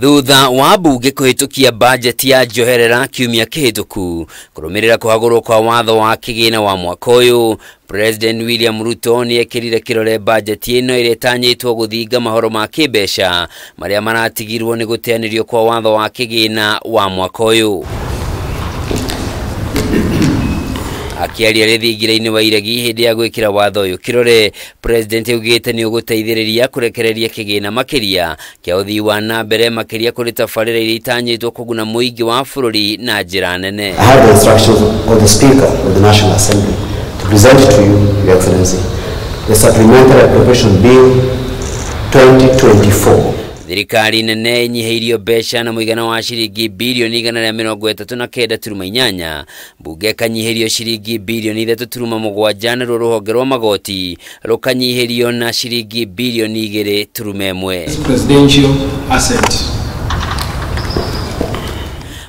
Thutha wa bunge kuhitukia budget ya njoherera kiumia kihituku kurumirira kuhagurwo kwa watho wa kigina wa mwaka uyu, President William Ruto ni ekirire kirore budget ino ire tanyitwo guthinga mahoro ma kibesha maria maratigirwo ni guteanirio kwa watho wa kigina wa mwaka uyu. Akiaria rithingire-ini wa iregi hindi ya gwikira watho uyu kirore, President ugite ni uguteithiriria kurekereria kigina makiria kia uthii wa na mbere makiria kuri tabarira iria itanyitwo kuguna muingi wa bururi na njira nene. I have the instructions of the Speaker of the National Assembly to present to you, Your Excellency, the Supplementary Appropriation Bill 2024. Thirikari nene nyiheirio besha na muigana wa shiringi bilioni 139.8, bunge kanyiherio shiringi bilioni 3.7 na ruhonge rwa magoti rukanyiherio na shiringi bilioni 2.1. Presidential asset.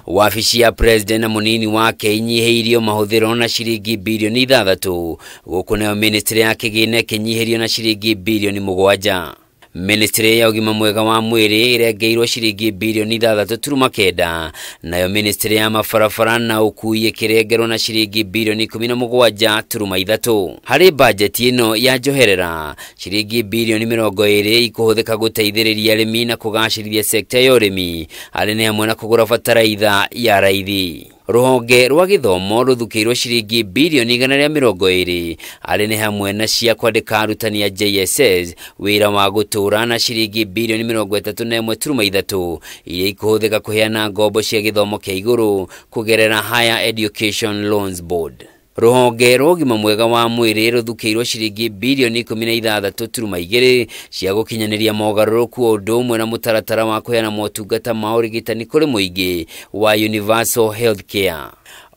Wafici ya President na munini wake inyiheirio mahuthiro na shiringi bilioni 6, guku nayo ministry ya kigina kinyiherio na shiringi bilioni 7. Ministry ya ugima mwega wa mwiri irengeirwo shiringi bilioni 3.9, nayo ministry ya mafarabara na ukui ikirengerwo na shiringi bilioni 17.3. Hari budget ino ya njoherera, shiringi bilioni 20 ikuhuthika guteithiriria arimi na kugacirithia sekta ya urimi, ari ni hamwe na kugura bataraitha ya raithi. Ruhonge rwa githomo ruthukiirwo shiringi bilioni 120, ari ni hamwe na cia kwandika arutani ya JSS wira wa gutura na shiringi bilioni 31.3 iria ikuhuthika kuheana ngombo cia githomo kia iguru kugerera Higher Education Loans Board. Ruhonge rwa ugima mwega wa mwiri ruthukiirwo shiringi bilioni 16.2 cia gukinyaniria mogaruruku undu umwe na mutaratara wa kuheana motungata ma urigitani kuri muingi wa Universal Healthcare.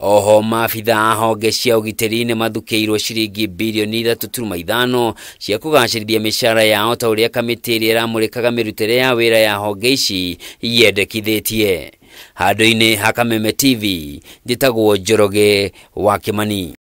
Oho maabitha honge cia ugitiri ni mathukiirwo shiringi bilioni 3.5 cia kugacirithia mishara yao ta uria kamiti iria iramurikaga mirutire ya wira ya honge ici yendekithitie. Handu-ini ha Kameme TV, njitagwo Njoroge wa Kimani.